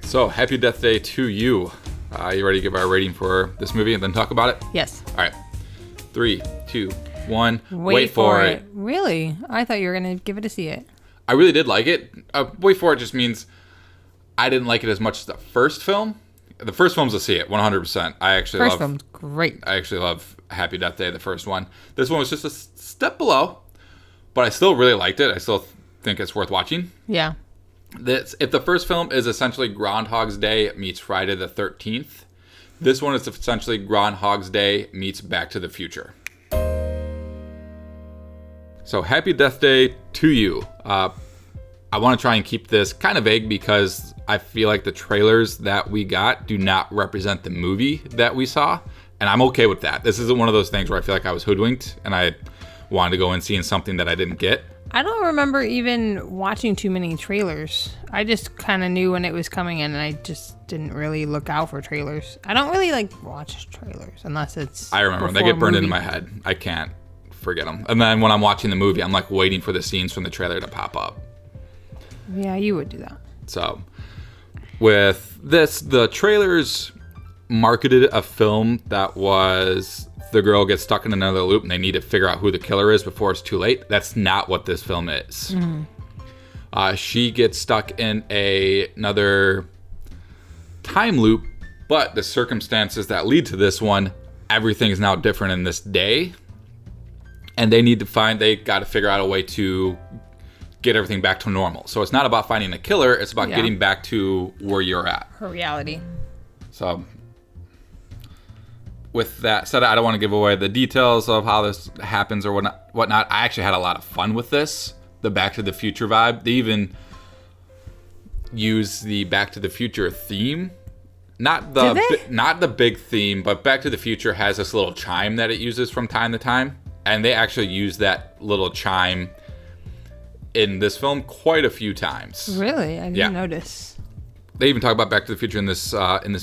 So, Happy Death Day to you. You ready to give our rating for this movie and then talk about it? Yes. All right. 3, 2, 1. Wait for it. Really? I thought you were going to give it a see it. I really did like it. Wait for it just means I didn't like it as much as the first film. The first film's a see it, 100%. First film's great. I actually love Happy Death Day, the first one. This one was just a step below, but I still really liked it. I still think it's worth watching. Yeah. If the first film is essentially Groundhog's Day meets Friday the 13th, this one is essentially Groundhog's Day meets Back to the Future. So, Happy Death Day to you. I want to try and keep this kind of vague because I feel like the trailers that we got do not represent the movie that we saw, and I'm okay with that. This isn't one of those things where I feel like I was hoodwinked and I wanted to go in seeing something that I didn't get. I don't remember even watching too many trailers. I just kind of knew when it was coming in, and I just didn't really look out for trailers. I don't really watch trailers unless it's. I remember they get burned into my head. I can't forget them. And then when I'm watching the movie, I'm waiting for the scenes from the trailer to pop up. Yeah, you would do that. So, with this, the trailers marketed a film that was the girl gets stuck in another loop and they need to figure out who the killer is before it's too late. That's not what this film is. Mm-hmm. She gets stuck in another time loop, but the circumstances that lead to this one, everything is now different in this day. And they got to figure out a way to get everything back to normal. So it's not about finding a killer, it's about getting back to where you're at. Her reality. So, with that said, I don't want to give away the details of how this happens or whatnot. I actually had a lot of fun with this. The Back to the Future vibe. They even use the Back to the Future theme. Not the big theme, but Back to the Future has this little chime that it uses from time to time. And they actually use that little chime in this film quite a few times. Really? I didn't notice. They even talk about Back to the Future in this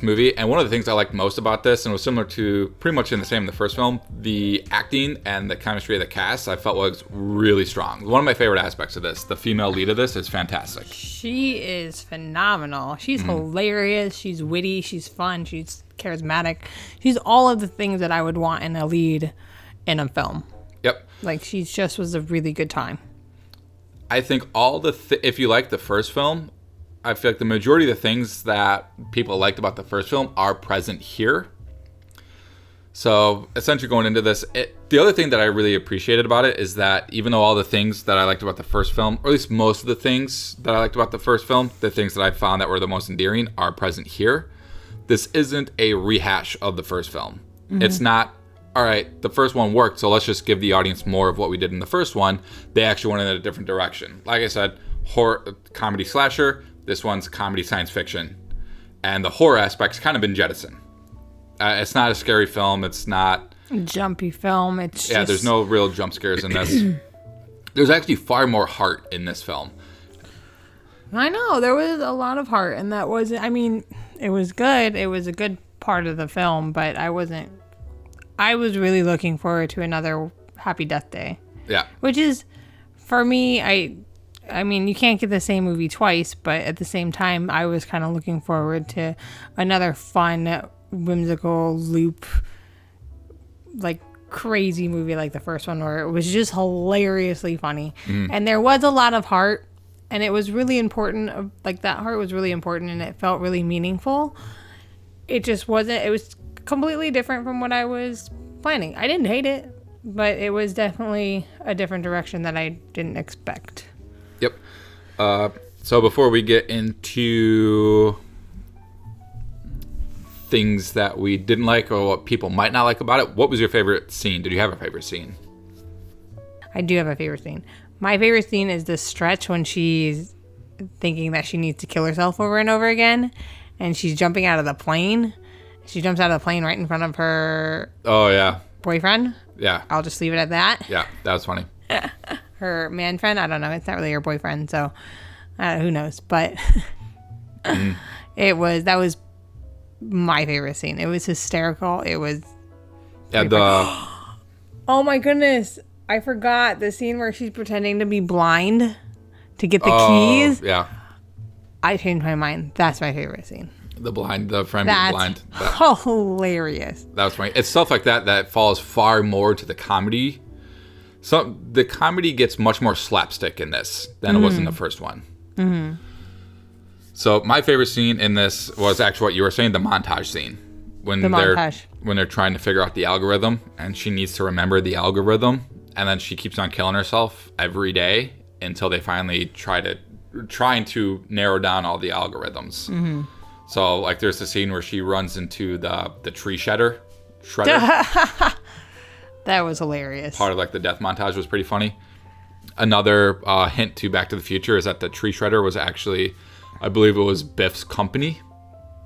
movie. And one of the things I liked most about this, and it was similar to pretty much in the first film, the acting and the chemistry of the cast, I felt was really strong. One of my favorite aspects of this, the female lead of this, is fantastic. She is phenomenal. She's hilarious. She's witty. She's fun. She's charismatic. She's all of the things that I would want in a lead in a film. Yep. She just was a really good time. I think if you like the first film, I feel like the majority of the things that people liked about the first film are present here. So essentially going into this, the other thing that I really appreciated about it is that even though all the things that I liked about the first film, or at least most of the things that I liked about the first film, the things that I found that were the most endearing are present here. This isn't a rehash of the first film. Mm-hmm. It's not, all right, the first one worked, so let's just give the audience more of what we did in the first one. They actually went in a different direction. Like I said, horror, comedy slasher. This one's comedy science fiction. And the horror aspect's kind of been jettisoned. It's not a scary film. It's not a jumpy film. There's no real jump scares in this. There's actually far more heart in this film. I know. There was a lot of heart. And it was good. It was a good part of the film. But I was really looking forward to another Happy Death Day. Yeah. Which is, for me, I mean, you can't get the same movie twice, but at the same time, I was kind of looking forward to another fun, whimsical loop, crazy movie like the first one, where it was just hilariously funny. And there was a lot of heart, and it was really important. That heart was really important, and it felt really meaningful. It just wasn't, it was completely different from what I was planning. I didn't hate it, but it was definitely a different direction that I didn't expect. Yep. So before we get into things that we didn't like or what people might not like about it, what was your favorite scene? Did you have a favorite scene? I do have a favorite scene. My favorite scene is the stretch when she's thinking that she needs to kill herself over and over again, and she's jumping out of the plane. She jumps out of the plane right in front of her boyfriend. Yeah. I'll just leave it at that. Yeah, that was funny. Her man friend, I don't know. It's not really her boyfriend, so who knows? But that was my favorite scene. It was hysterical. It was. Oh my goodness! I forgot the scene where she's pretending to be blind to get the keys. Yeah. I changed my mind. That's my favorite scene. The friend being blind. Hilarious. That was funny. It's stuff like that falls far more to the comedy. So the comedy gets much more slapstick in this than it was in the first one. Mm-hmm. So my favorite scene in this was actually what you were saying, the montage scene. When they're trying to figure out the algorithm, and she needs to remember the algorithm, and then she keeps on killing herself every day until they finally trying to narrow down all the algorithms. Mm-hmm. So like there's the scene where she runs into the tree shredder. That was hilarious. Part of like the death montage was pretty funny. Another hint to Back to the Future is that the tree shredder was actually, I believe it was Biff's company.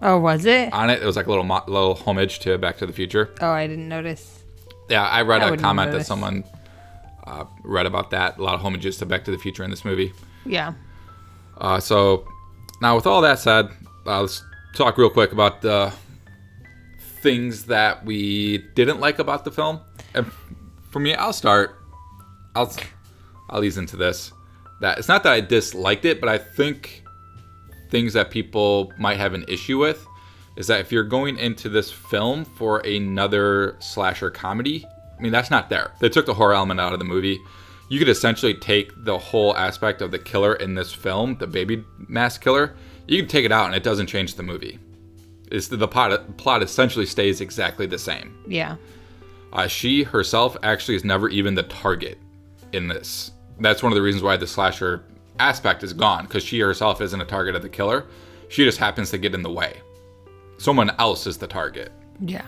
Oh, was it? On it, it was like a little homage to Back to the Future. Oh, I didn't notice. Yeah, I read a comment that someone read about that. A lot of homages to Back to the Future in this movie. Yeah. So now with all that said, let's talk real quick about the things that we didn't like about the film. And for me, I'll ease into this. That it's not that I disliked it, but I think things that people might have an issue with is that if you're going into this film for another slasher comedy, I mean, that's not there. They took the horror element out of the movie. You could essentially take the whole aspect of the killer in this film, the baby mask killer, you can take it out and it doesn't change the movie. The plot essentially stays exactly the same. Yeah. She herself actually is never even the target in this. That's one of the reasons why the slasher aspect is gone, because she herself isn't a target of the killer. She just happens to get in the way. Someone else is the target. Yeah.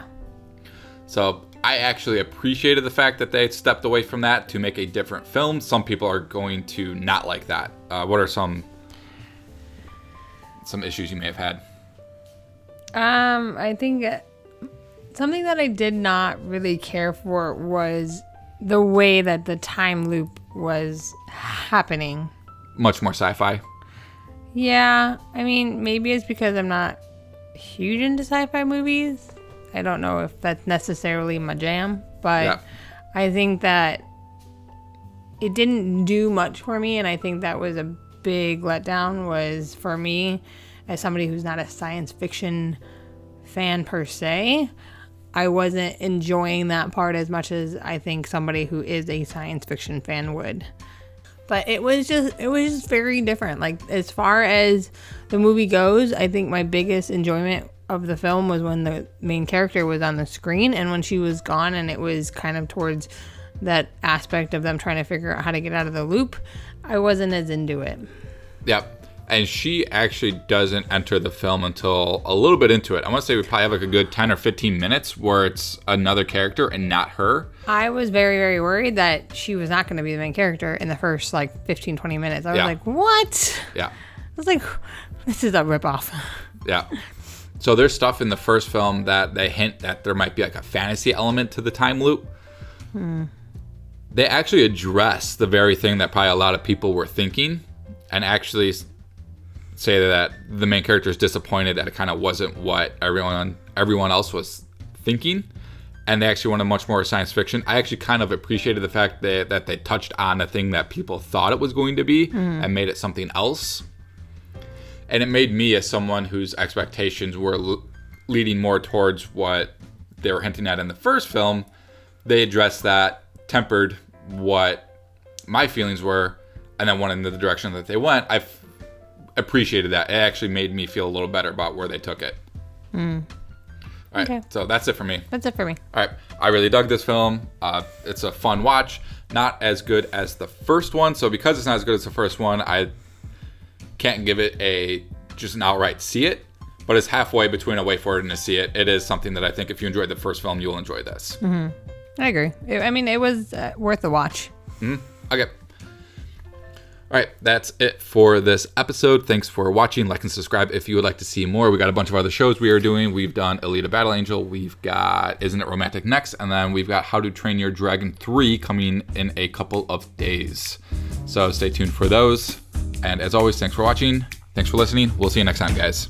So I actually appreciated the fact that they stepped away from that to make a different film. Some people are going to not like that. What are some issues you may have had? I think something that I did not really care for was the way that the time loop was happening. Much more sci-fi. Yeah, I mean, maybe it's because I'm not huge into sci-fi movies. I don't know if that's necessarily my jam, but yeah. I think that it didn't do much for me, and I think that was a big letdown was for me as somebody who's not a science fiction fan per se. I wasn't enjoying that part as much as I think somebody who is a science fiction fan would. But it was just very different. Like, as far as the movie goes, I think my biggest enjoyment of the film was when the main character was on the screen and when she was gone, and it was kind of towards that aspect of them trying to figure out how to get out of the loop. I wasn't as into it. Yep. And she actually doesn't enter the film until a little bit into it. I want to say we probably have like a good 10 or 15 minutes where it's another character and not her. I was very, very worried that she was not going to be the main character in the first like 15, 20 minutes. I was like, what? Yeah. I was like, this is a ripoff. Yeah. So there's stuff in the first film that they hint that there might be like a fantasy element to the time loop. They actually address the very thing that probably a lot of people were thinking, and actually say that the main character is disappointed that it kind of wasn't what everyone else was thinking, and they actually wanted much more science fiction. I actually kind of appreciated the fact that they touched on a thing that people thought it was going to be and made it something else. And it made me, as someone whose expectations were leading more towards what they were hinting at in the first film, they addressed that, tempered what my feelings were, and then went in the direction that they went. I appreciated that. It actually made me feel a little better about where they took it. All right, okay. So that's it for me. That's it for me. All right, I really dug this film. It's a fun watch. Not as good as the first one. So because it's not as good as the first one, I can't give it just an outright see it. But it's halfway between a wait for it and a see it. It is something that I think if you enjoyed the first film, you'll enjoy this. I agree. I mean, it was worth the watch. Okay. All right, that's it for this episode. Thanks for watching. Like and subscribe if you would like to see more. We got a bunch of other shows we are doing. We've done Alita Battle Angel. We've got Isn't It Romantic next. And then we've got How to Train Your Dragon 3 coming in a couple of days. So stay tuned for those. And as always, thanks for watching. Thanks for listening. We'll see you next time, guys.